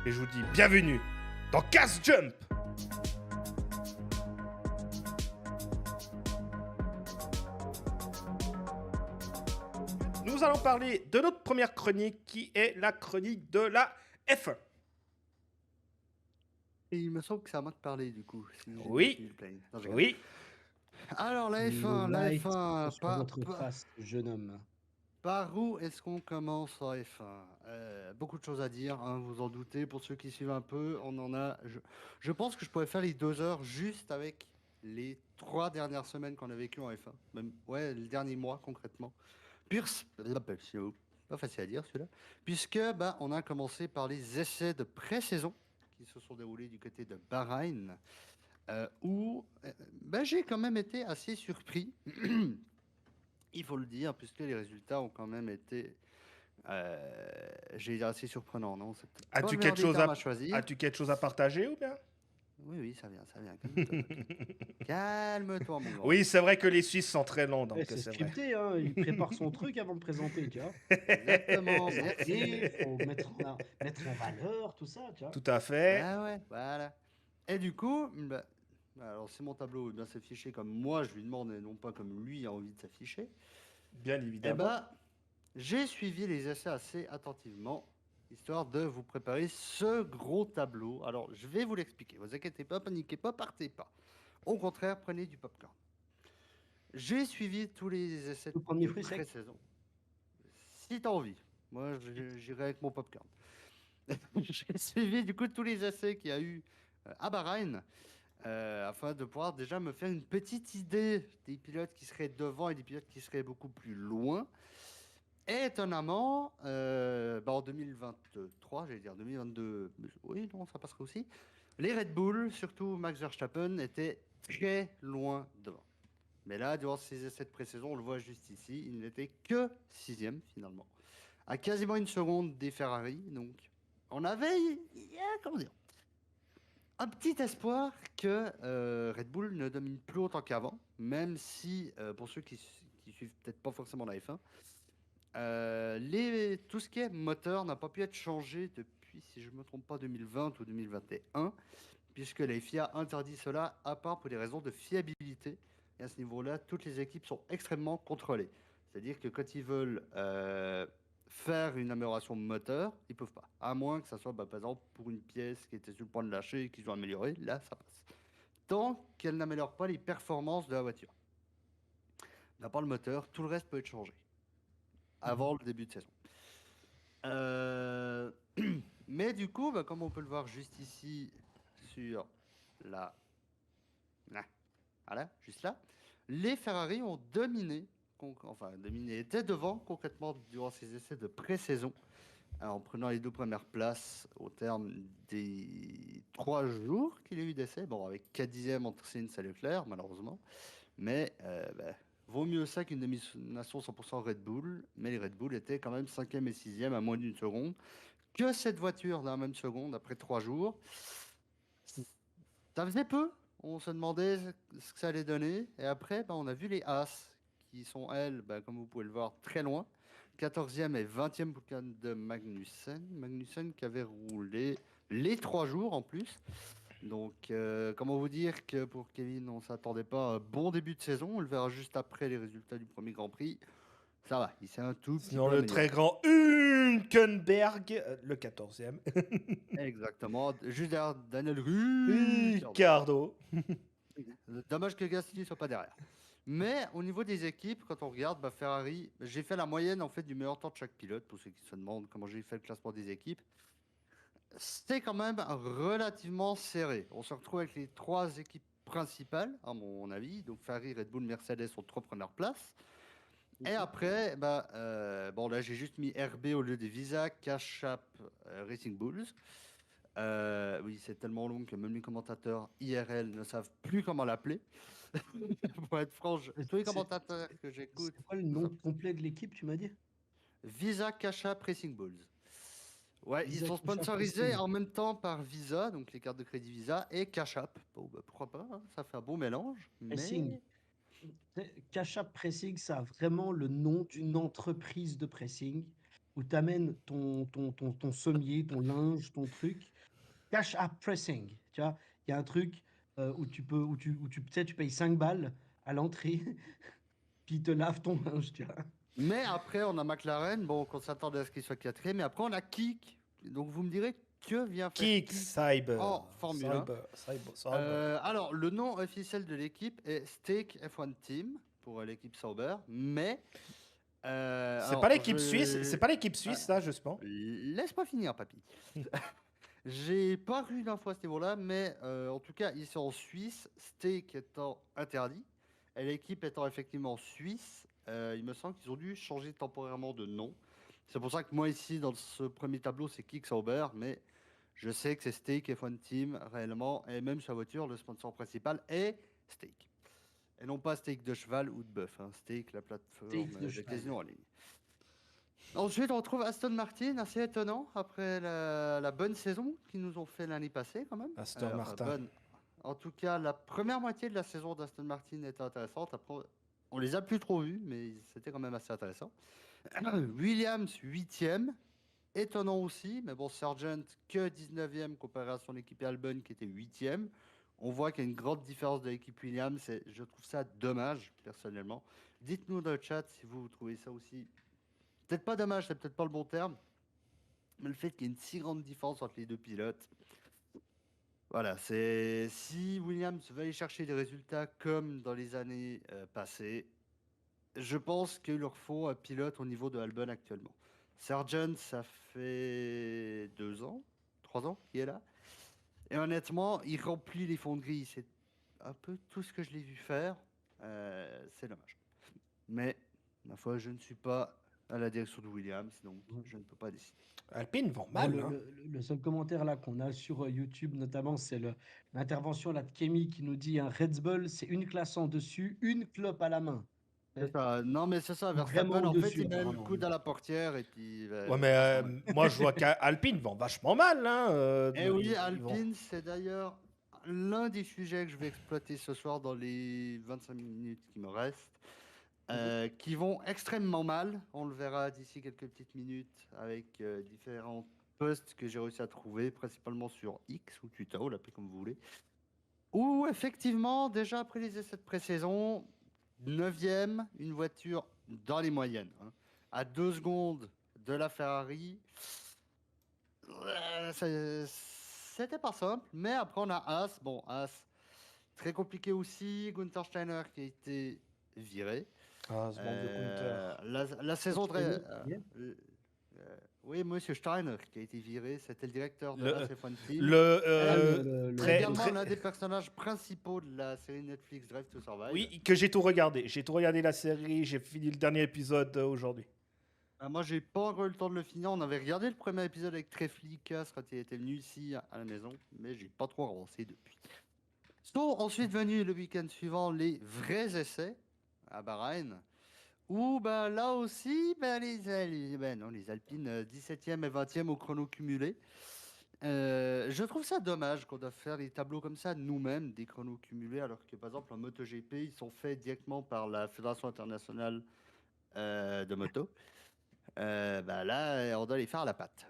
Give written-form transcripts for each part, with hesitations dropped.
et je vous dis bienvenue dans Cast Jump. Nous allons parler de notre première chronique qui est la chronique de la F1. Et il me semble que c'est à moi de parler du coup, si j'ai bien Oui, suivi le planning. Non, je rigole. oui. Alors la Le F1, light sur votre par face, jeune homme. où est-ce qu'on commence en F1? Beaucoup de choses à dire, hein, vous en doutez. Pour ceux qui suivent un peu, on en a. Je pense que je pourrais faire les 2 heures juste avec les 3 dernières semaines qu'on a vécues en F1. Même, ouais, le dernier mois concrètement. Pierce, pas facile à dire celui-là. Puisque bah, on a commencé par les essais de pré-saison qui se sont déroulés du côté de Bahreïn. Où ben, j'ai quand même été assez surpris, il faut le dire, puisque les résultats ont quand même été, j'ai dit assez surprenants, non? C'est peut-être pas le meilleur des termes à choisir. As-tu quelque chose à partager ou bien? Oui, oui, ça vient, calme-toi. Calme-toi, mon grand. Oui, c'est vrai que les Suisses sont très longs, donc C'est c'est vrai. scripté, hein. Il prépare son truc avant de présenter, tu vois. Exactement, Présenter, merci. faut mettre en valeur, tout ça, tu vois. Tout à fait. Ah ouais, voilà. Et du coup, bah, alors c'est mon tableau, il doit s'afficher comme moi je lui demande et non pas comme lui a envie de s'afficher. Bien Eh évidemment. ben, j'ai suivi les essais assez attentivement, histoire de vous préparer ce gros tableau. Alors, je vais vous l'expliquer. Vous inquiétez pas, paniquez pas, partez pas. Au contraire, prenez du popcorn. J'ai suivi tous les essais Faut prendre mes de fruits secs. pré-saison. Si t'as envie, moi j'irai avec mon popcorn. J'ai suivi du coup tous les essais qu'il y a eu à Bahreïn. Afin de pouvoir déjà me faire une petite idée des pilotes qui seraient devant et des pilotes qui seraient beaucoup plus loin. Et étonnamment, bah en 2023, j'allais dire 2022, oui, non, ça passerait aussi. Les Red Bull, surtout Max Verstappen, étaient très loin devant. Mais là, durant ces essais de pré-saison, on le voit juste ici, il n'était que sixième finalement, à quasiment une seconde des Ferrari. Donc, on avait, comment dire, un petit espoir que Red Bull ne domine plus autant qu'avant, même si, pour ceux qui suivent peut-être pas forcément la F1, tout ce qui est moteur n'a pas pu être changé depuis, si je ne me trompe pas, 2020 ou 2021, puisque la FIA interdit cela à part pour des raisons de fiabilité. Et à ce niveau-là, toutes les équipes sont extrêmement contrôlées. C'est-à-dire que quand ils veulent faire une amélioration moteur, ils peuvent pas. À moins que ça soit, bah, par exemple, pour une pièce qui était sur le point de lâcher et qu'ils ont amélioré, là, ça passe. Tant qu'elle n'améliore pas les performances de la voiture. À part le moteur, tout le reste peut être changé avant le début de saison. Euh, Mais du coup, bah, comme on peut le voir juste ici sur la... Ah, voilà, juste là, les Ferrari ont dominé, étaient devant concrètement durant ces essais de pré-saison, en prenant les 2 premières places au terme des 3 jours qu'il y a eu d'essais. Bon, avec 4 dixièmes entre Sainz et Leclerc, malheureusement. Mais bah, vaut mieux ça qu'une domination 100% Red Bull. Mais les Red Bull étaient quand même 5e et 6e à moins d'une seconde. Que cette voiture dans la même seconde après 3 jours, ça faisait peu. On se demandait ce que ça allait donner. Et après, bah, on a vu les As qui sont, elles, bah, comme vous pouvez le voir, très loin. 14e et 20e pour le cas de Magnussen. Magnussen qui avait roulé les 3 jours en plus. Donc, comment vous dire que pour Kevin, on s'attendait pas à un bon début de saison. On le verra juste après les résultats du premier Grand Prix. Ça va, il s'est un tout petit Sinon, peu le très amélioré. grand Hülkenberg, le 14e. Exactement. Juste derrière Daniel Ricciardo. Ricardo. Dommage que Gasly soit pas derrière. Mais au niveau des équipes, quand on regarde, bah, Ferrari, j'ai fait la moyenne en fait du meilleur temps de chaque pilote pour ceux qui se demandent comment j'ai fait le classement des équipes. C'était quand même relativement serré. On se retrouve avec les 3 équipes principales, à mon avis. Donc Ferrari, Red Bull, Mercedes aux 3 premières places. Et après, bah, bon là j'ai juste mis RB au lieu des Visa, Cash App, Racing Bulls. Oui, c'est tellement long que même les commentateurs IRL ne savent plus comment l'appeler. Pour être franc, tous les C'est commentateurs que j'écoute, c'est quoi le nom complet de l'équipe, tu m'as dit? Visa, Cash App, Racing Bulls. Ouais, ils Visa sont Cash App sponsorisés Racing. en même temps par Visa, donc les cartes de crédit Visa, et Cash App. Bon, bah, pourquoi pas, hein, ça fait un bon mélange. Pressing. Mais Cash App Pressing, ça a vraiment le nom d'une entreprise de pressing. où tu amènes ton sommier, ton linge, ton truc, cash app pressing. Tu vois, il y a un truc tu sais, tu payes 5 balles à l'entrée, puis ils te lavent ton linge, tu vois. Mais après, on a McLaren, bon, qu'on s'attendait à ce qu'il soit quatrième. Mais après, on a Kik. Donc, vous me direz que vient faire Kick, Kik Cyber. en Formule 1. Cyber. Alors, le nom officiel de l'équipe est Stake F1 Team pour l'équipe Sauber. Mais. C'est alors, pas l'équipe suisse, c'est pas l'équipe suisse, ça, justement. Laisse-moi finir, papy. J'ai pas vu l'info à ce niveau-là, mais en tout cas, ils sont en Suisse, Stake étant interdit, et l'équipe étant effectivement suisse, il me semble qu'ils ont dû changer temporairement de nom. C'est pour ça que moi, ici, dans ce premier tableau, c'est Kick Sauber, mais je sais que c'est Stake F1 Team réellement, et même sa voiture, le sponsor principal est Stake. Et non pas Stake de cheval ou de bœuf, hein. Stake, la plateforme Stake de de cheval. casino en ligne. Ensuite, on retrouve Aston Martin, assez étonnant, après la bonne saison qu'ils nous ont fait l'année passée quand même. Aston Martin. En tout cas, la première moitié de la saison d'Aston Martin était intéressante. Après, on les a plus trop vus, mais c'était quand même assez intéressant. Williams, 8e. Étonnant aussi, mais bon, Sargent que 19e comparé à son équipe Albon qui était 8e. On voit qu'il y a une grande différence de l'équipe Williams et je trouve ça dommage, personnellement. Dites-nous dans le chat si vous trouvez ça aussi. Peut-être pas dommage, c'est peut-être pas le bon terme, mais le fait qu'il y ait une si grande différence entre les deux pilotes. Voilà, c'est si Williams veut aller chercher des résultats comme dans les années passées, je pense qu'il leur faut un pilote au niveau de Albon actuellement. Sargent, ça fait 2 ans, 3 ans qu'il est là. Et honnêtement, il remplit les fonderies. C'est un peu tout ce que je l'ai vu faire. C'est dommage. Mais, ma foi, je ne suis pas à la direction de Williams, donc je ne peux pas décider. Alpine vend Bon, mal, le, hein. le- le seul commentaire là qu'on a sur YouTube notamment, c'est l'intervention là de Kemi qui nous dit un Red Bull, c'est une classe en dessus, une clope à la main. C'est ça. Non, mais c'est ça. Vraiment Verstappen, en fait, au-dessus, il met le apparemment. coude à la portière et puis Ouais, mais ça s'en va. moi, je vois qu'Alpine vend vachement mal, hein. Eh oui, Ils vont- Alpine, c'est d'ailleurs l'un des sujets que je vais exploiter ce soir dans les 25 minutes qui me restent, qui vont extrêmement mal. On le verra d'ici quelques petites minutes avec différents posts que j'ai réussi à trouver, principalement sur X ou Twitter, ou l'appelez comme vous voulez. Où effectivement, déjà après les essais de pré-saison, 9e, une voiture dans les moyennes, hein, à 2 secondes de la Ferrari. C'était pas simple, mais après on a Haas. Bon, Haas, très compliqué aussi. Gunther Steiner qui a été viré. Ah, ce bande de Gunther. La saison très. Steiner, Oui, monsieur Steiner qui a été viré, c'était le directeur de Le- la F1 Team. Très, Également très- l'un des personnages principaux de la série Netflix Drive to Survive. Oui, que j'ai tout regardé. J'ai tout regardé la série, j'ai fini le dernier épisode aujourd'hui. Moi, j'ai pas encore eu le temps de le finir. On avait regardé le premier épisode avec Treflicas quand il était venu ici à la maison, mais j'ai pas trop avancé depuis. Sont ensuite venus le week-end suivant les vrais essais à Bahreïn, où là aussi, les Alpines 17e et 20e au chrono cumulé. Je trouve ça dommage qu'on doit faire des tableaux comme ça nous-mêmes, des chronos cumulés, alors que par exemple en MotoGP, ils sont faits directement par la Fédération internationale de moto. Là, on doit les faire à la patte.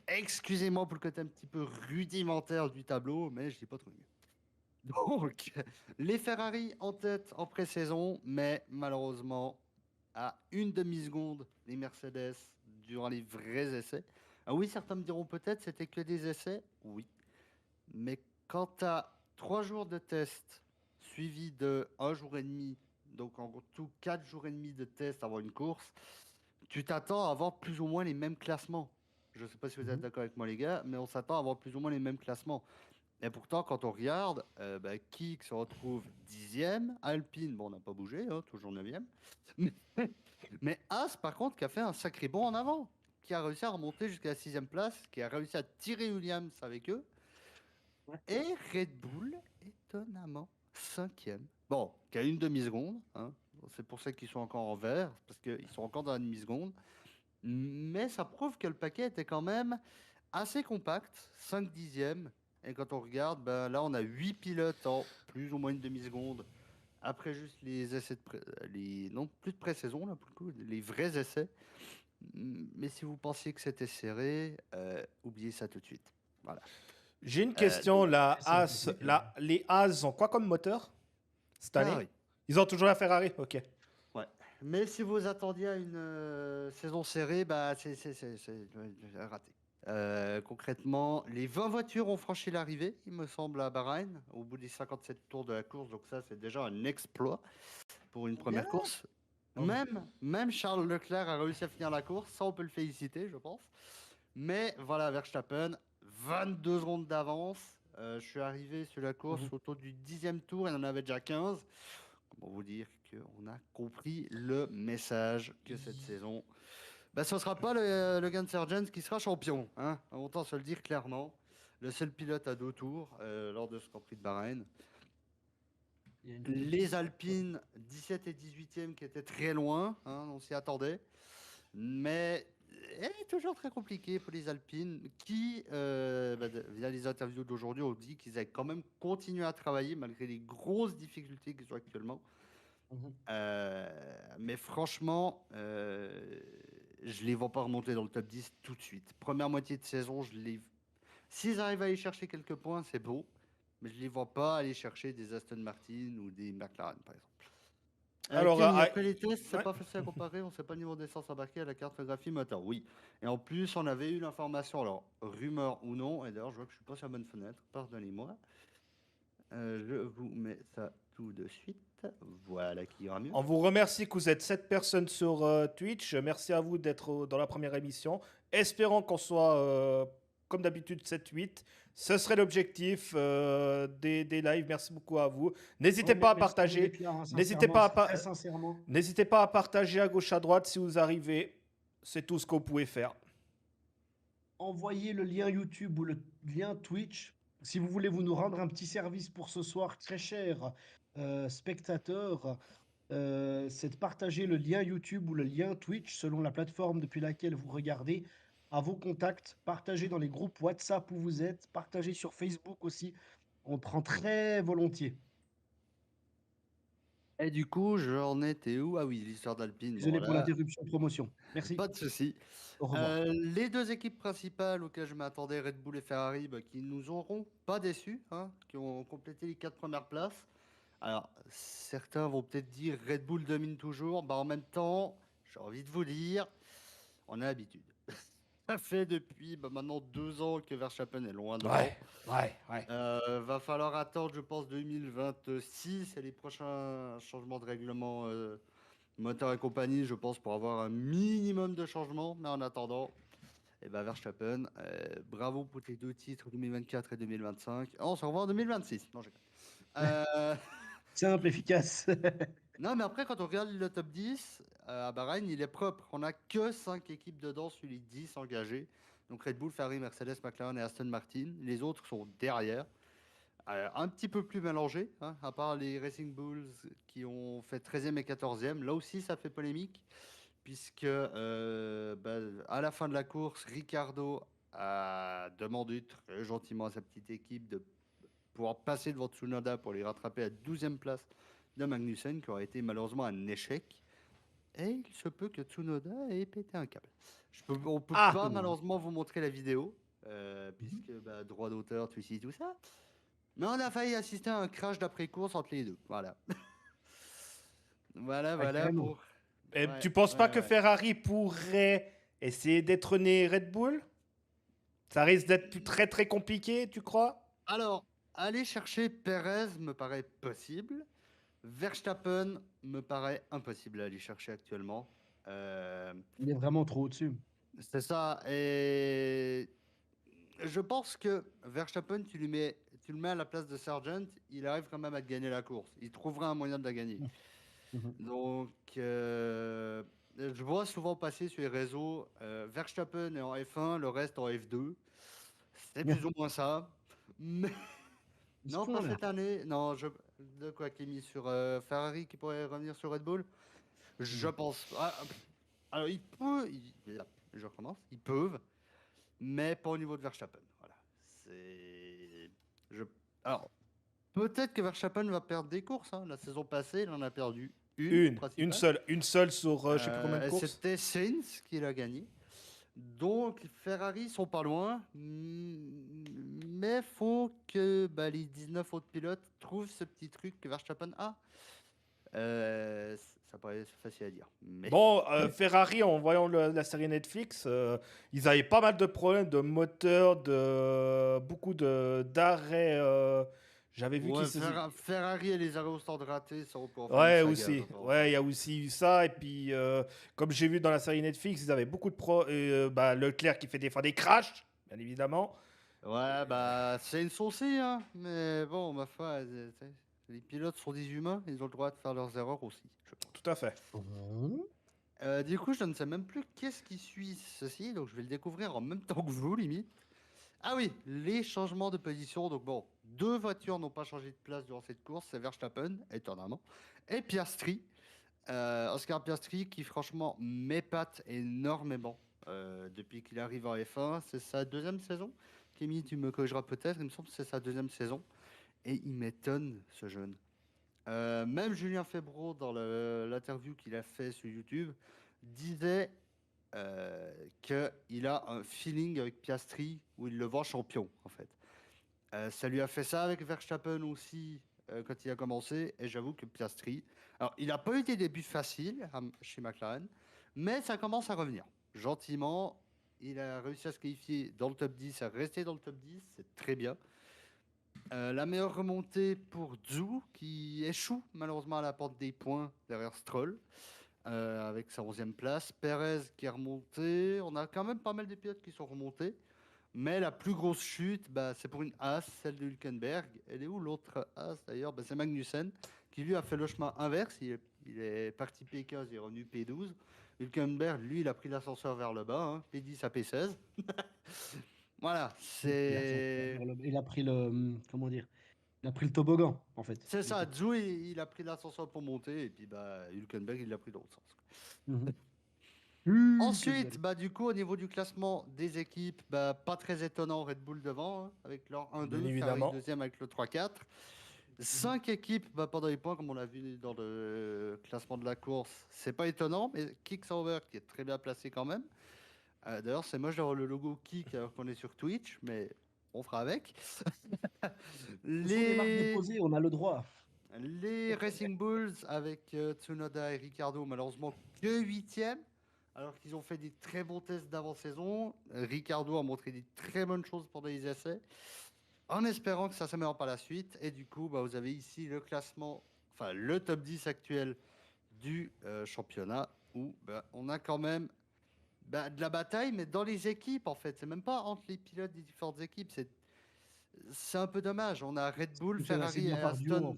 Excusez-moi pour le côté un petit peu rudimentaire du tableau, mais je n'ai pas trouvé mieux. Donc, les Ferrari en tête en pré-saison, mais malheureusement à une demi-seconde les Mercedes durant les vrais essais. Ah oui, certains me diront peut-être c'était que des essais. Oui, mais quand tu as 3 jours de test suivis de 1 jour et demi, donc en tout 4 jours et demi de test avant une course, tu t'attends à avoir plus ou moins les mêmes classements. Je ne sais pas si vous êtes d'accord avec moi les gars, mais on s'attend à avoir plus ou moins les mêmes classements. Et pourtant, quand on regarde, Kik se retrouve 10e, Alpine, bon, on n'a pas bougé, hein, toujours 9e. Mais As, par contre, qui a fait un sacré bond en avant, qui a réussi à remonter jusqu'à la 6e place, qui a réussi à tirer Williams avec eux. Ouais. Et Red Bull, étonnamment, 5e. Bon, qui a une demi-seconde, hein. C'est pour ça qu'ils sont encore en vert, parce qu'ils sont encore dans la demi-seconde. Mais ça prouve que le paquet était quand même assez compact, 5 dixièmes. Et quand on regarde, là, on a 8 pilotes en plus ou moins une demi-seconde. Après juste les essais non, plus de pré-saison, là, pour le coup, les vrais essais. Mais si vous pensiez que c'était serré, oubliez ça tout de suite. Voilà. J'ai une Euh, question. c'est clair. Les Haas ont quoi comme moteur cette année? Ferrari. Ils ont toujours la Ferrari? Ok. Ouais. Mais si vous attendiez à une saison serrée, bah c'est raté. Concrètement, les 20 voitures ont franchi l'arrivée, il me semble, à Bahreïn, au bout des 57 tours de la course. Donc ça, c'est déjà un exploit pour une première course. Oh. Même Charles Leclerc a réussi à finir la course, ça on peut le féliciter, je pense. Mais voilà, Verstappen, 22 secondes d'avance. Je suis arrivé sur la course autour du 10e tour, il en avait déjà 15. Comment vous dire qu'on a compris le message que cette saison, bah, ce ne sera pas le Gun Sargent qui sera champion. Hein, autant se le dire clairement. Le seul pilote à 2 tours lors de ce Grand Prix de Bahreïn. Il y a une Les Alpines, 17 et 18e qui étaient très loin, hein, on s'y attendait. Mais elle est toujours très compliquée pour les Alpines qui, via les interviews d'aujourd'hui, ont dit qu'ils avaient quand même continué à travailler malgré les grosses difficultés qu'ils ont actuellement. Mhm. Mais franchement, je les vois pas remonter dans le top 10 tout de suite. Première moitié de saison, s'ils arrivent à aller chercher quelques points, c'est beau. Mais je les vois pas aller chercher des Aston Martin ou des McLaren, par exemple. Alors, Kenny, après les tests, c'est ouais. pas facile à comparer. On sait pas le niveau d'essence embarqué à la cartographie moteur. Oui. Et en plus, on avait eu l'information, alors rumeur ou non, et d'ailleurs, je vois que je suis pas sur la bonne fenêtre. Pardonnez-moi. Je vous mets ça tout de suite. Voilà qui ira mieux. On vous remercie que vous êtes 7 personnes sur Twitch. Merci à vous d'être dans la première émission. Espérons qu'on soit, comme d'habitude, 7-8. Ce serait l'objectif des lives. Merci beaucoup à vous. N'hésitez Ouais, pas à merci à vous partager. d'être là, hein, N'hésitez sincèrement, pas très sincèrement. N'hésitez pas à partager à gauche, à droite si vous arrivez. C'est tout ce que vous pouvez faire. Envoyez le lien YouTube ou le lien Twitch. Si vous voulez vous nous rendre un petit service pour ce soir, très cher spectateurs, c'est de partager le lien YouTube ou le lien Twitch selon la plateforme depuis laquelle vous regardez à vos contacts. Partagez dans les groupes WhatsApp où vous êtes. Partagez sur Facebook aussi. On prend très volontiers. Et du coup, j'en étais où? Ah oui, l'histoire d'Alpine. Bon, Désolé pour là, l'interruption promotion. Merci. pas de souci. Au revoir. Les deux équipes principales auxquelles je m'attendais, Red Bull et Ferrari, bah, qui nous auront pas déçus, hein, qui ont complété les 4 premières places. Alors, certains vont peut-être dire Red Bull domine toujours. Bah, en même temps, j'ai envie de vous dire, on a l'habitude. Ça fait depuis maintenant 2 ans que Verstappen est loin devant. Ouais. Va falloir attendre, je pense, 2026 et les prochains changements de règlement moteur et compagnie, je pense, pour avoir un minimum de changements. Mais en attendant, Verstappen, bravo pour tes 2 titres 2024 et 2025. On se revoit en 2026. Non, Simple, efficace. non, mais après, quand on regarde le top 10, à Bahreïn, il est propre. On n'a que 5 équipes dedans sur les 10 engagées. Donc Red Bull, Ferrari, Mercedes, McLaren et Aston Martin. Les autres sont derrière. Un petit peu plus mélangés, hein, à part les Racing Bulls qui ont fait 13e et 14e. Là aussi, ça fait polémique, puisque à la fin de la course, Ricardo a demandé très gentiment à sa petite équipe de pouvoir passer devant Tsunoda pour les rattraper à 12e place de Magnussen, qui aurait été malheureusement un échec. Et il se peut que Tsunoda ait pété un câble. On peut pas malheureusement vous montrer la vidéo, puisque droit d'auteur, tout ci, tout ça. Mais on a failli assister à un crash d'après-course entre les deux. Voilà. voilà carrément. pour... Et Ouais, tu penses pas que ouais. Ferrari pourrait essayer détrôner Red Bull? Ça risque d'être très très compliqué, tu crois? Alors, aller chercher Perez me paraît possible. Verstappen me paraît impossible à aller chercher actuellement. Il est vraiment trop au-dessus. C'est ça. Et je pense que Verstappen, tu le mets à la place de Sargent, il arrive quand même à gagner la course. Il trouvera un moyen de la gagner. Donc, je vois souvent passer sur les réseaux Verstappen est en F1, le reste en F2. C'est plus ou moins ça. Mais non, pas cette année. Non, de quoi qui est mis sur Ferrari qui pourrait revenir sur Red Bull? Je pense. Alors, je recommence. Ils peuvent, mais pas au niveau de Verstappen. Voilà. Alors, peut-être que Verstappen va perdre des courses. Hein. La saison passée, il en a perdu Une principale. seule. Une seule sur je sais plus combien de Et courses. c'était Sainz qui l'a gagné. Donc Ferrari sont pas loin, mais faut que les 19 autres pilotes trouvent ce petit truc que Verstappen a. Ça paraît facile à dire, mais Bon, Ferrari, en voyant la série Netflix, ils avaient pas mal de problèmes de moteur, de beaucoup d'arrêts. J'avais vu qu'ils ouais, se... Ferrari et les arrêts au stand ratés, ça encore faire une Ouais, saga de aussi. temps en Ouais, temps. il y a aussi eu ça. Et puis, comme j'ai vu dans la série Netflix, ils avaient beaucoup de Leclerc qui fait des fois des crashs, bien évidemment. Ouais, c'est une saucisse, hein, mais bon, ma foi, les pilotes sont des humains, ils ont le droit de faire leurs erreurs aussi, je pense. Tout à fait. Mhm. Du coup, je ne sais même plus qu'est-ce qui suit ceci, donc je vais le découvrir en même temps que vous, limite. Ah oui, les changements de position. Donc bon, deux voitures n'ont pas changé de place durant cette course, c'est Verstappen, étonnamment, et Piastri. Oscar Piastri qui franchement m'épate énormément depuis qu'il arrive en F1. C'est sa deuxième saison. Kémy, tu me corrigeras peut-être, il me semble que c'est sa deuxième saison. Et il m'étonne, ce jeune. Même Julien Febvre, dans l'interview qu'il a fait sur YouTube, disait qu'il a un feeling avec Piastri où il le voit champion, en fait. Ça lui a fait ça avec Verstappen aussi quand il a commencé. Et j'avoue que Piastri, alors il n'a pas eu des débuts faciles chez McLaren, mais ça commence à revenir. Gentiment, il a réussi à se qualifier dans le top 10, à rester dans le top 10, c'est très bien. La meilleure remontée pour Zhou, qui échoue malheureusement à la porte des points derrière Stroll, avec sa 11e place. Perez qui est remonté. On a quand même pas mal de pilotes qui sont remontés. Mais la plus grosse chute, c'est pour une As, celle de Hülkenberg. Elle est où l'autre As d'ailleurs? C'est Magnussen, qui lui a fait le chemin inverse. Il est parti P15, il est revenu P12. Hülkenberg, lui, il a pris l'ascenseur vers le bas, hein, P10 à P16. Voilà, c'est. Il a pris comment dire? Il a pris le toboggan, en fait. C'est Du ça, coup. Zhou, il a pris l'ascenseur pour monter, et puis Hülkenberg, il l'a pris dans l'autre sens. Mhm. Ensuite, Hülkenberg. du coup, au niveau du classement des équipes, pas très étonnant, Red Bull devant, hein, avec leur Bien 1-2, Ferrari évidemment. deuxième avec le 3-4. Cinq équipes pendant les points, comme on l'a vu dans le classement de la course. C'est pas étonnant, mais Kick Sauber qui est très bien placé quand même. D'ailleurs, c'est moche d'avoir le logo Kick alors qu'on est sur Twitch, mais on fera avec. Ce sont des marques Les, déposées, on a le droit. les Racing Bulls avec Tsunoda et Ricardo, malheureusement que 8e, alors qu'ils ont fait des très bons tests d'avant-saison. Ricardo a montré des très bonnes choses pendant les essais, en espérant que ça s'améliore par la suite. Et du coup, vous avez ici le classement, enfin le top 10 actuel du championnat, où on a quand même de la bataille, mais dans les équipes en fait. C'est même pas entre les pilotes des différentes équipes, c'est un peu dommage. On a Red Bull, C'est assez Ferrari et bien par duo, en Aston.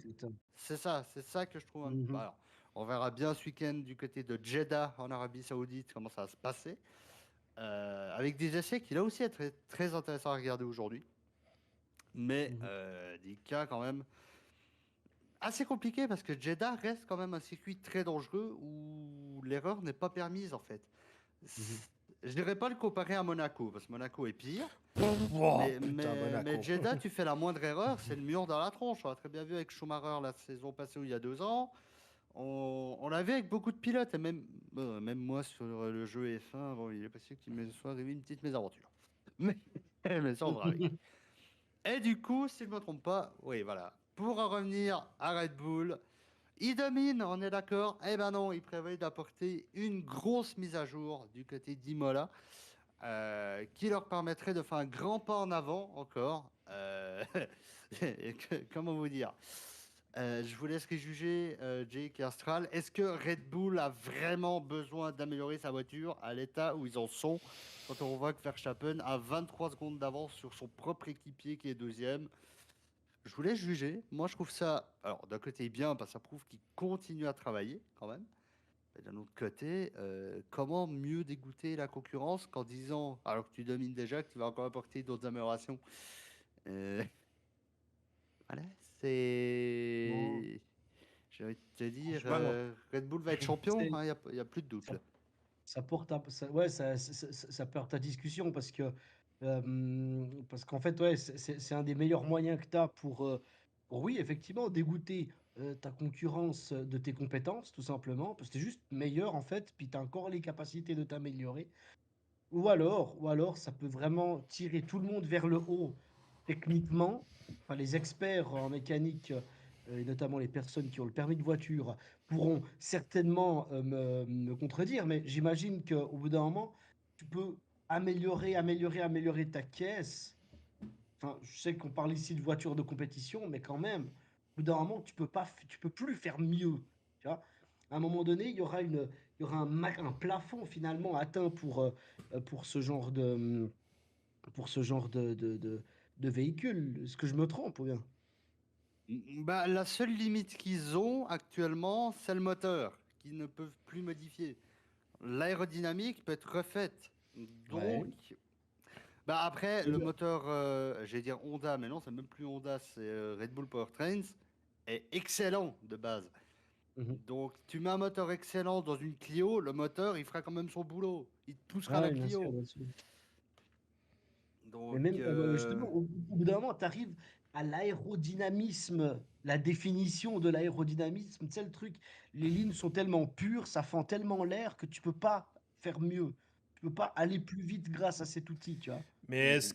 fait. C'est ça que je trouve. Mhm. Alors, on verra bien ce week-end du côté de Jeddah en Arabie Saoudite comment ça va se passer. Avec des essais qui là aussi être très, très intéressant à regarder aujourd'hui. Mais Mhm. des cas quand même assez compliqués parce que Jeddah reste quand même un circuit très dangereux où l'erreur n'est pas permise en fait. Mhm. Je dirais pas le comparer à Monaco parce que Monaco est pire. Oh, Mais, putain, mais Monaco. Jeddah, tu fais la moindre erreur, c'est le mur dans la tronche. On l'a très bien vu avec Schumacher la saison passée ou il y a 2 ans. On l'a vu avec beaucoup de pilotes, et même moi sur le jeu F1, il est possible qu'il me soit arrivé une petite mésaventure. Mais, mais ça, on verra avec. Et du coup, si je ne me trompe pas, oui, voilà. Pour en revenir à Red Bull, ils dominent, on est d'accord? Eh ben non, ils prévoient d'apporter une grosse mise à jour du côté d'Imola qui leur permettrait de faire un grand pas en avant encore. Comment vous dire? Je vous laisserai juger, Jake et Astral. Est-ce que Red Bull a vraiment besoin d'améliorer sa voiture à l'état où ils en sont quand on voit que Verstappen a 23 secondes d'avance sur son propre équipier qui est deuxième? Je vous laisse juger. Moi, je trouve ça, alors d'un côté bien, parce que ça prouve qu'il continue à travailler quand même. Et d'un autre côté, comment mieux dégoûter la concurrence qu'en disant, alors que tu domines déjà, que tu vas encore apporter d'autres améliorations? Euh, voilà, Bon, c'est. J'ai envie de te dire, franchement, Red Bull va être champion, c'est- hein, y a plus de doute ça, là. ça porte ouais, ça porte à discussion parce qu'en fait, ouais, c'est un des meilleurs moyens que tu as pour, oui, effectivement, dégoûter ta concurrence de tes compétences, tout simplement, parce que tu es juste meilleur en fait, puis tu as encore les capacités de t'améliorer. Ou alors, ça peut vraiment tirer tout le monde vers le haut techniquement. Enfin, les experts en mécanique, et notamment les personnes qui ont le permis de voiture, pourront certainement me contredire, mais j'imagine qu'au bout d'un moment, tu peux améliorer ta caisse. Enfin, je sais qu'on parle ici de voiture de compétition, mais quand même, au bout d'un moment, tu peux plus faire mieux. Tu vois? À un moment donné, il y aura un plafond finalement atteint pour ce genre de véhicule. Est-ce que je me trompe ou bien? Bah, la seule limite qu'ils ont actuellement, c'est le moteur, qu'ils ne peuvent plus modifier. L'aérodynamique peut être refaite. Ouais. Donc, bah après, Et le le- moteur, j'allais dire Honda, mais non, c'est même plus Honda, c'est Red Bull Powertrains, est excellent de base. Mhm. Donc, tu mets un moteur excellent dans une Clio, le moteur, il fera quand même son boulot. Il te poussera la Ouais, bien sûr, Clio. bien sûr. Mais Donc, même, justement, au bout d'un moment, tu arrives à l'aérodynamisme, la définition de l'aérodynamisme. Tu sais, le truc, les lignes sont tellement pures, ça fend tellement l'air que tu peux pas faire mieux. Tu peux pas aller plus vite grâce à cet outil, tu vois. Mais est-ce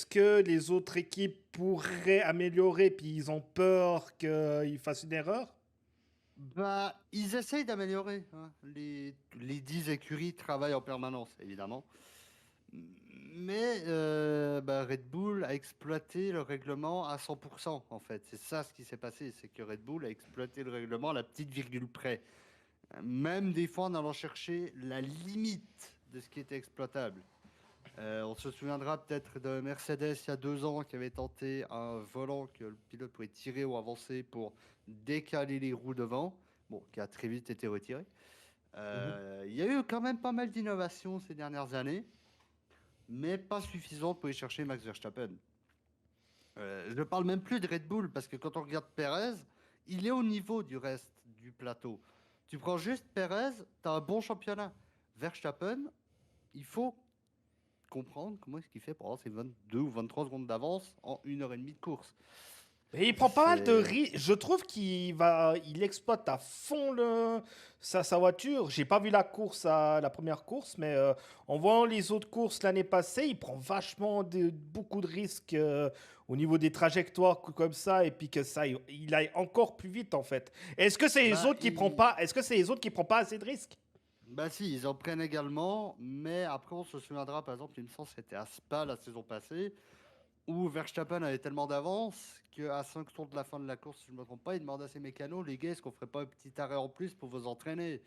que les autres équipes pourraient améliorer puis ils ont peur qu'ils fassent une erreur? bah, ils essayent d'améliorer, hein. Les 10 écuries travaillent en permanence, évidemment. Mais bah, Red Bull a exploité le règlement à 100%, en fait. C'est ça ce qui s'est passé, c'est que Red Bull a exploité le règlement à la petite virgule près. Même des fois en allant chercher la limite de ce qui était exploitable. On se souviendra peut-être de Mercedes il y a 2 ans qui avait tenté un volant que le pilote pouvait tirer ou avancer pour décaler les roues devant, bon, qui a très vite été retiré. Mhm. Il y a eu quand même pas mal d'innovations ces dernières années, mais pas suffisantes pour y chercher Max Verstappen. Je ne parle même plus de Red Bull, parce que quand on regarde Perez, il est au niveau du reste du plateau. Tu prends juste Perez, tu as un bon championnat. Verstappen, il faut comprendre comment est-ce qu'il fait pour avoir ces 22 ou 23 secondes d'avance en 1 heure et demie de course. Et il prend pas mal de C'est... risques. Je trouve il exploite à fond sa voiture. J'ai pas vu la première course, mais en voyant les autres courses l'année passée, il prend beaucoup de risques au niveau des trajectoires comme ça, et puis que ça, il aille encore plus vite en fait. Est-ce que c'est les Bah, autres qui prend pas, est-ce que c'est les autres qui prend pas assez de risques? bah si, ils en prennent également, mais après on se souviendra par exemple, il me semble que c'était à Spa la saison passée, où Verstappen avait tellement d'avance qu'à 5 tours de la fin de la course, si je ne me trompe pas, il demande à ses mécanos, les gars, est-ce qu'on ferait pas un petit arrêt en plus pour vous entraîner?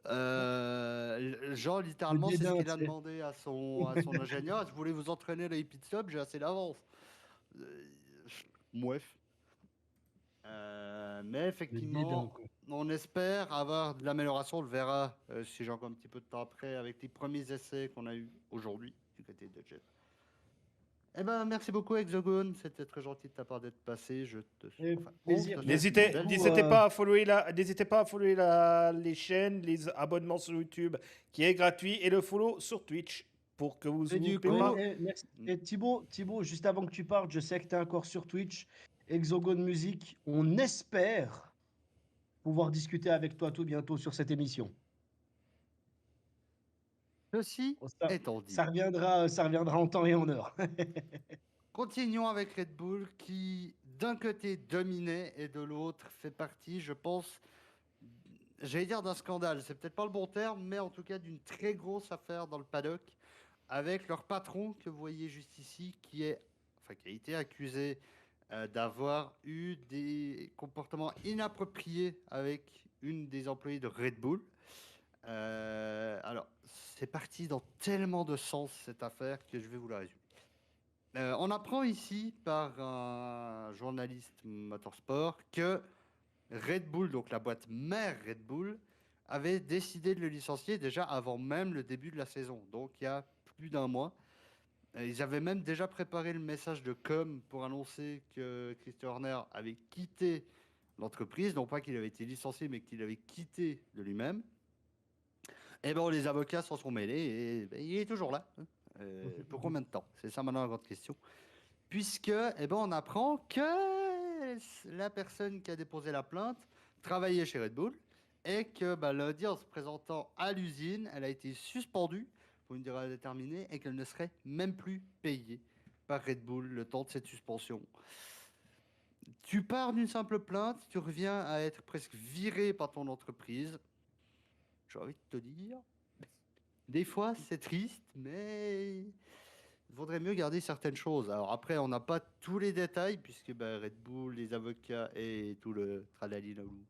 Genre, Le littéralement, c'est ce dédain, qu'il tu a sais. demandé à son ingénieur. Je voulais vous entraîner les pit stops, j'ai assez d'avance. Euh, Bref. Mais Le dédain, effectivement, quoi. on espère avoir de l'amélioration. On le verra si j'ai encore un petit peu de temps après avec les premiers essais qu'on a eu aujourd'hui du côté de Jet. Eh ben, merci beaucoup, Hexagone. C'était très gentil de ta part d'être passé. Et Enfin, on plaisir, te souhaite merci une N'hésitez, belle beaucoup. n'hésitez pas à follower les chaînes, les abonnements sur YouTube qui est gratuit et le follow sur Twitch pour que vous Et vous du loupez Oui, coup, pas. merci. Et Thibaut, juste avant que tu partes, je sais que tu es encore sur Twitch, Hexagone Music. On espère pouvoir discuter avec toi tout bientôt sur cette émission. ceci Bon, Ça, étant dit, ça reviendra en temps et en heure. continuons avec Red Bull qui, d'un côté, dominait et de l'autre, fait partie, je pense, j'allais dire d'un scandale. C'est peut-être pas le bon terme, mais en tout cas d'une très grosse affaire dans le paddock avec leur patron que vous voyez juste ici, qui a été accusé d'avoir eu des comportements inappropriés avec une des employées de Red Bull. Alors, c'est parti dans tellement de sens cette affaire que je vais vous la résumer. On apprend ici par un journaliste motorsport que Red Bull, donc la boîte mère Red Bull, avait décidé de le licencier déjà avant même le début de la saison, donc il y a plus d'un mois. Ils avaient même déjà préparé le message de com pour annoncer que Christian Horner avait quitté l'entreprise, non pas qu'il avait été licencié, mais qu'il avait quitté de lui-même. Et bon, les avocats s'en sont mêlés et ben, il est toujours là, hein. Pour combien de temps? C'est ça maintenant la grande question. Puisque, on apprend que la personne qui a déposé la plainte travaillait chez Red Bull et que lundi, en se présentant à l'usine, elle a été suspendue pour une durée indéterminée et qu'elle ne serait même plus payée par Red Bull le temps de cette suspension. Tu pars d'une simple plainte, tu reviens à être presque viré par ton entreprise. J'ai envie de te dire, des fois c'est triste, mais il vaudrait mieux garder certaines choses. Alors après, on n'a pas tous les détails, puisque Red Bull, les avocats et tout le tralali-lalou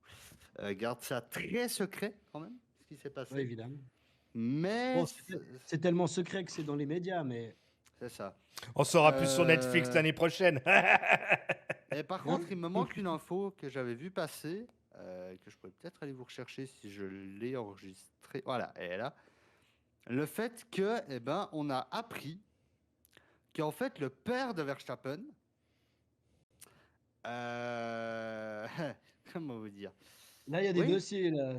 gardent ça très secret quand même, ce qui s'est Ouais, passé. évidemment. Mais Bon, c'est tellement secret que c'est dans les médias, mais c'est ça. On saura plus sur Netflix l'année prochaine. Et par Hein contre, il me manque une info que j'avais vue passer, que je pourrais peut-être aller vous rechercher si je l'ai enregistrée. Voilà, elle est là. Le fait que, on a appris qu'en fait, le père de Verstappen, comment vous dire? là, il y a des Oui. dossiers, là.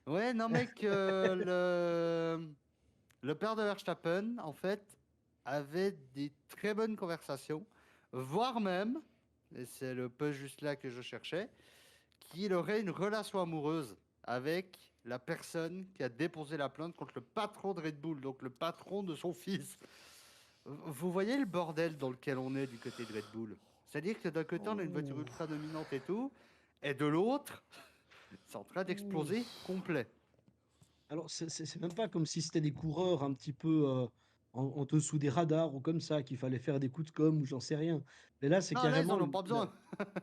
Ouais, non, mec, le père de Verstappen, en fait, avait des très bonnes conversations, voire même, et c'est le peu juste là que je cherchais, qu'il aurait une relation amoureuse avec la personne qui a déposé la plainte contre le patron de Red Bull, donc le patron de son fils. Vous voyez le bordel dans lequel on est du côté de Red Bull? C'est-à-dire que d'un côté, on a une voiture ultra dominante et tout, et de l'autre, c'est en train d'exploser complet. Alors, c'est même pas comme si c'était des coureurs un petit peu en dessous des radars ou comme ça, qu'il fallait faire des coups de com ou j'en sais rien. Mais là, c'est Non, là, ils carrément en ont pas besoin.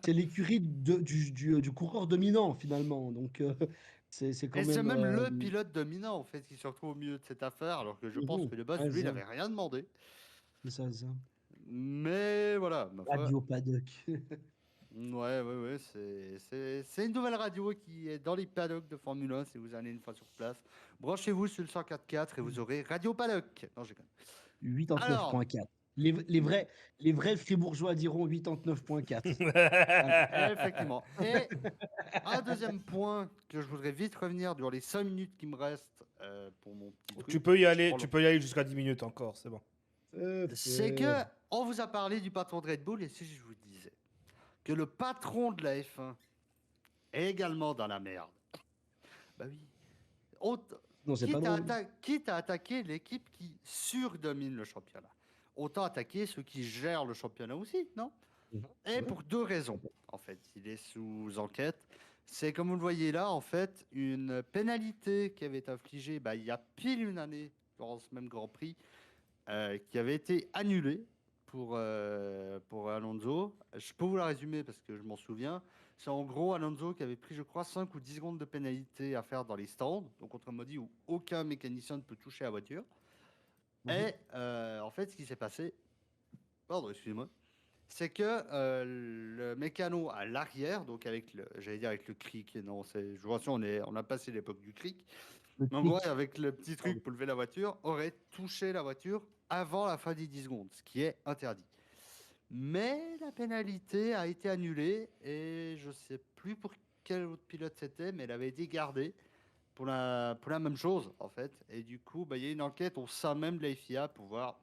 c'est l'écurie du coureur dominant, finalement. Donc, c'est quand Et c'est même. même le pilote dominant, en fait, qui se retrouve au milieu de cette affaire, alors que je pense que de base, ouais, lui, il ça, avait rien demandé. c'est ça, c'est ça. Mais voilà, ma foi. Radio Paddock. Ouais, c'est une nouvelle radio qui est dans les paddocks de Formule 1 si vous allez une fois sur place. Branchez-vous sur le 104.4 et vous aurez Radio Paddock. Non, j'ai quand même. Alors, 89.4. Les vrais fribourgeois diront 89.4. effectivement. Et un deuxième point que je voudrais vite revenir durant les 5 minutes qui me restent pour mon petit truc. Tu peux y aller jusqu'à 10 minutes encore, c'est bon. C'est que on vous a parlé du patron de Red Bull et si je vous disais que le patron de la F1 est également dans la merde. Bah oui. Non, c'est pas drôle. Quitte à attaquer l'équipe qui surdomine le championnat. Autant attaquer ceux qui gèrent le championnat aussi, non? Et pour deux raisons, en fait. Il est sous enquête. C'est comme vous le voyez là, en fait, une pénalité qui avait été infligée il y a pile une année, durant ce même Grand Prix, qui avait été annulée pour Alonso. Je peux vous la résumer parce que je m'en souviens. C'est en gros Alonso qui avait pris, je crois, 5 ou 10 secondes de pénalité à faire dans les stands. Donc, contre un modi où aucun mécanicien ne peut toucher la voiture. Et en fait, ce qui s'est passé, pardon, excusez-moi, c'est que le mécano à l'arrière, donc avec le cric, non, je vois si on a passé l'époque du cric, mais en gros, avec le petit truc pour lever la voiture, aurait touché la voiture avant la fin des 10 secondes, ce qui est interdit. Mais la pénalité a été annulée et je sais plus pour quel autre pilote c'était, mais elle avait été gardée pour la même chose en fait. Et du coup, il y a une enquête au sein même de la FIA pour voir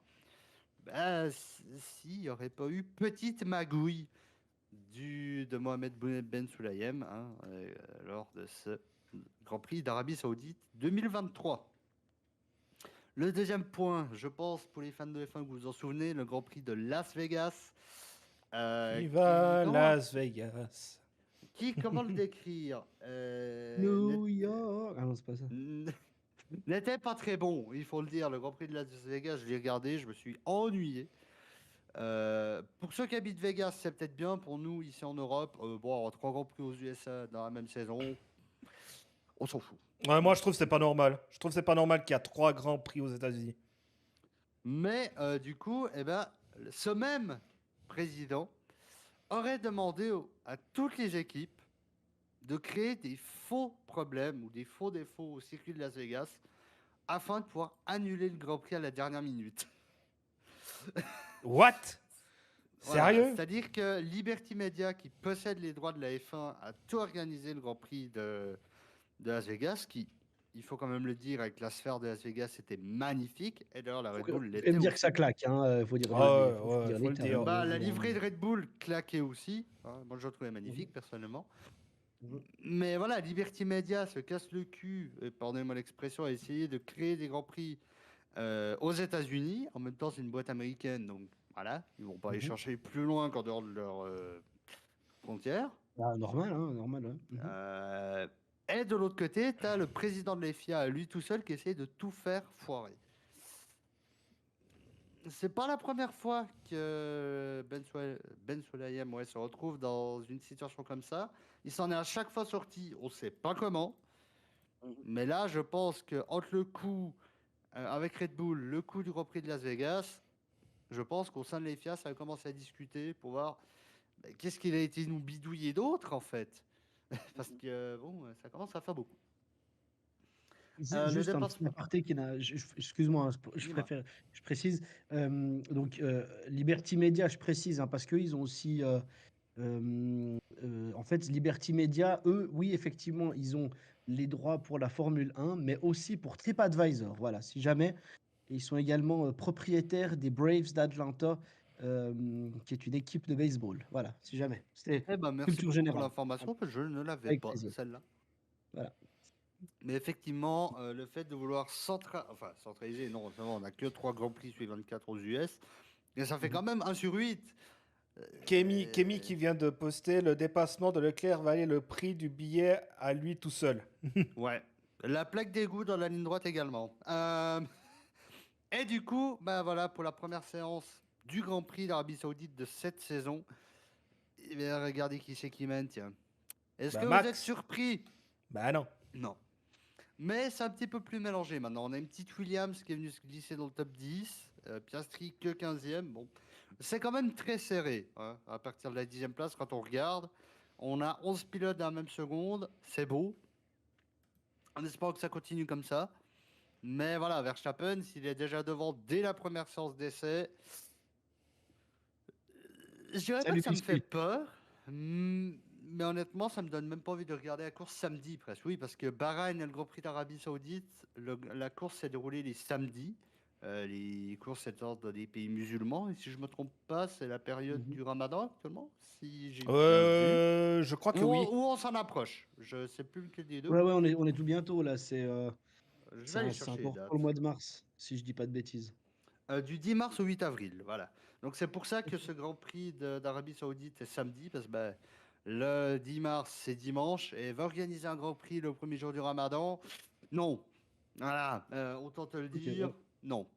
s'il n'y aurait pas eu petite magouille de Mohamed Ben Sulayem lors de ce Grand Prix d'Arabie Saoudite 2023. Le deuxième point, je pense, pour les fans de F1 que vous vous en souvenez, le Grand Prix de Las Vegas. Viva Las Vegas. Comment le décrire New York. Ah non, c'est pas ça. N'était pas très bon, il faut le dire. Le Grand Prix de Las Vegas, je l'ai regardé, je me suis ennuyé. Pour ceux qui habitent Vegas, c'est peut-être bien. Pour nous, ici en Europe, avoir 3 Grands Prix aux USA dans la même saison, on s'en fout. Ouais, moi, je trouve que c'est pas normal. Je trouve que c'est pas normal qu'il y a 3 grands prix aux États-Unis. Mais du coup, ce même président aurait demandé à toutes les équipes de créer des faux problèmes ou des faux défauts au circuit de Las Vegas afin de pouvoir annuler le Grand Prix à la dernière minute. What? Voilà, Sérieux? c'est-à-dire que Liberty Media, qui possède les droits de la F1, a tout organisé le Grand Prix de Las Vegas, qui il faut quand même le dire, avec la sphère de Las Vegas, c'était magnifique. Et d'ailleurs, la Red Bull Faut l'était quand même dire que ça aussi. claque, hein, faut dire, Ah faut ouais, dire faut les le termes. dire. Bah, la livrée de Red Bull claquait aussi, hein. Moi, je le trouvais Mhm. magnifique, personnellement. Mhm. Mais voilà, Liberty Media se casse le cul, pardonnez-moi l'expression, à essayer de créer des grands prix aux États-Unis. En même temps, c'est une boîte américaine, donc voilà, ils vont pas aller Mhm. chercher plus loin qu'en dehors de leurs frontières. Ah, normal, hein, normal, ouais. Mhm. Euh, et de l'autre côté, tu as le président de l'FIA, lui tout seul, qui essaie de tout faire foirer. C'est pas la première fois que Ben Sulayem se retrouve dans une situation comme ça. Il s'en est à chaque fois sorti, on sait pas comment. Mhm. Mais là, je pense que entre le coup avec Red Bull, le coup du Grand Prix de Las Vegas, je pense qu'au sein de l'FIA, ça va commencer à discuter pour voir qu'est-ce qu'il a été nous bidouiller d'autre en fait. Parce que bon, ça commence à faire beaucoup. Le Juste un petit dépassement. aparté excuse-moi, hein, Dis-moi. je précise. Donc, Liberty Media, je précise, hein, parce qu'ils ont aussi, en fait, Liberty Media, eux, oui, effectivement, ils ont les droits pour la Formule 1, mais aussi pour TripAdvisor. Voilà, si jamais. Ils sont également propriétaires des Braves d'Atlanta, qui est une équipe de baseball. Voilà, si jamais. C'était Eh ben, merci culture beaucoup pour générale. l'information, parce que je ne l'avais Avec pas, plaisir. celle-là. Voilà. Mais effectivement, le fait de vouloir centraliser, non, on n'a que 3 Grands Prix sur 24 aux US, et ça fait Mhm. quand même 1 sur 8. Kémy qui vient de poster le dépassement de Leclerc valait le prix du billet à lui tout seul. Ouais. La plaque d'égout dans la ligne droite également. Et du coup, bah voilà, pour la première séance du Grand Prix d'Arabie Saoudite de cette saison, eh bien, regardez qui c'est qui mène, tiens. Est-ce Bah que vous êtes Max, surpris? bah non. Non. Mais c'est un petit peu plus mélangé maintenant. On a une petite Williams qui est venue se glisser dans le top 10. Piastri que 15e. Bon, c'est quand même très serré, hein, à partir de la 10e place quand on regarde. On a 11 pilotes dans la même seconde. C'est beau. En espérant que ça continue comme ça. Mais voilà, Verstappen, s'il est déjà devant dès la première séance d'essai, je dirais Ça pas lui que ça me fait biscuit. peur. Mais honnêtement, ça me donne même pas envie de regarder la course samedi presque. Oui, parce que Bahreïn et le Grand Prix d'Arabie Saoudite, la course s'est déroulée les samedis. Les courses étant dans des pays musulmans. Et si je me trompe pas, c'est la période Mhm. du Ramadan actuellement, si j'ai bien vu. Je crois Ou que oui. on s'en approche. Je sais plus lequel des deux. Ouais, ouais, on est tout bientôt là. Je vais aller C'est chercher les encore pour le dates. mois de mars, si je dis pas de bêtises. Du 10 mars au 8 avril, voilà. Donc c'est pour ça que ce Grand Prix d'Arabie Saoudite est samedi, parce que ben, le 10 mars c'est dimanche, et va organiser un Grand Prix le premier jour du Ramadan, non. Voilà, autant te le Ok, dire, ouais, non. non.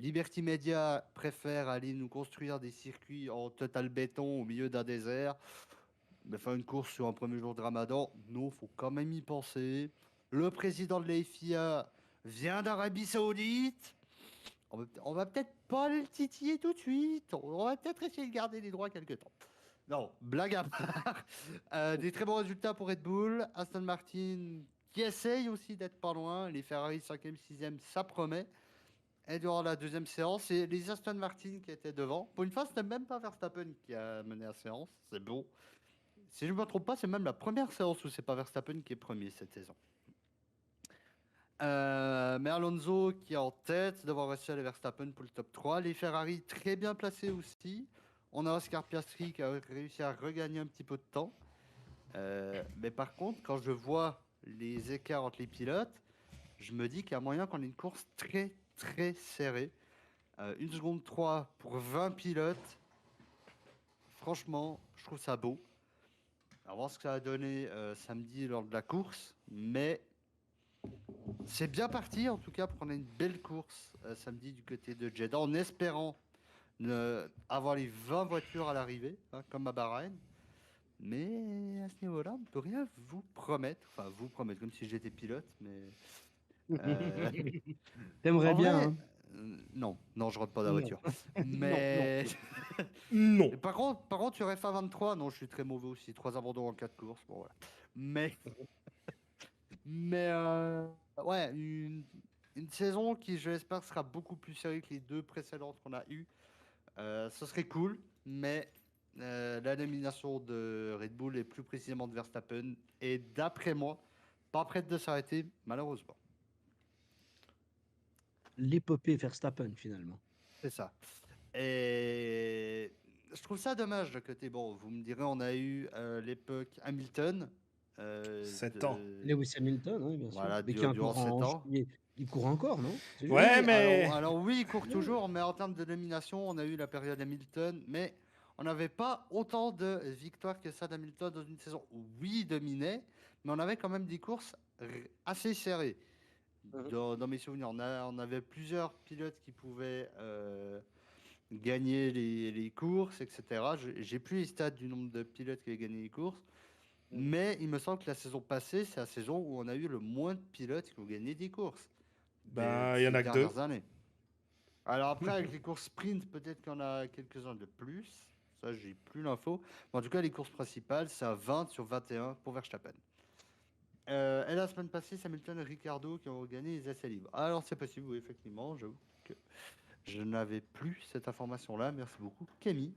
Liberty Media préfère aller nous construire des circuits en total béton au milieu d'un désert, mais faire une course sur un premier jour de Ramadan, non, faut quand même y penser. Le président de la FIA vient d'Arabie Saoudite. On va peut-être pas aller le titiller tout de suite. On va peut-être essayer de garder les droits quelques temps. Non, blague à part. Des très bons résultats pour Red Bull. Aston Martin qui essaye aussi d'être pas loin. Les Ferrari 5e, 6e, ça promet. Et durant la deuxième séance, c'est les Aston Martin qui étaient devant. Pour une fois, ce n'est même pas Verstappen qui a mené la séance. C'est bon. Si je ne me trompe pas, c'est même la première séance où c'est pas Verstappen qui est premier cette saison. Mais Alonso qui est en tête devant Russell et Verstappen pour le top 3. Les Ferrari très bien placés aussi. On a Oscar Piastri qui a réussi à regagner un petit peu de temps. Mais par contre, quand je vois les écarts entre les pilotes, je me dis qu'il y a moyen qu'on ait une course très très serrée. 1 seconde 3 pour 20 pilotes. Franchement, je trouve ça beau. On va voir ce que ça a donné samedi lors de la course. Mais c'est bien parti, en tout cas, pour qu'on ait une belle course samedi du côté de Jeddah, en espérant avoir les 20 voitures à l'arrivée, hein, comme à Bahreïn. Mais à ce niveau-là, on ne peut rien vous promettre. Enfin, vous promettre, comme si j'étais pilote, mais... euh, T'aimerais en bien, vrai, hein? non, non, je rentre pas dans la Non. voiture. Non, non. Mais... Non. Et par contre, sur FA23, non, je suis très mauvais aussi. 3 abandons en 4 courses, bon voilà. Mais ouais, une saison qui, je l'espère, sera beaucoup plus sérieuse que les 2 précédentes qu'on a eues. Ce serait cool, mais la nomination de Red Bull et plus précisément de Verstappen est, d'après moi, pas prête de s'arrêter, malheureusement. L'épopée Verstappen, finalement. C'est ça. Et je trouve ça dommage de côté. Bon, vous me direz, on a eu l'époque Hamilton. 7 ans. Lewis Hamilton, oui, bien sûr. Voilà, Mais qui est durant 7 ans. il court encore, non? C'est juste- Ouais, Oui, mais- alors oui, il court toujours, mais en termes de domination, on a eu la période Hamilton, mais on n'avait pas autant de victoires que ça d'Hamilton dans une saison. Oui, il dominait, mais on avait quand même des courses assez serrées. Mhm. Dans mes souvenirs, on avait plusieurs pilotes qui pouvaient gagner les courses, etc. J'ai plus les stats du nombre de pilotes qui avaient gagné les courses, mais il me semble que la saison passée, c'est la saison où on a eu le moins de pilotes qui ont gagné des courses. Ben, Ces il y en a que deux. dernières années. Alors après, avec les courses sprint, peut-être qu'il y en a quelques-uns de plus. Ça, j'ai plus l'info. Mais en tout cas, les courses principales, c'est à 20 sur 21 pour Verstappen. Et la semaine passée, c'est Hamilton et Ricardo qui ont gagné les essais libres. Alors c'est possible, oui, effectivement. J'avoue que je n'avais plus cette information-là. Merci beaucoup, Camille.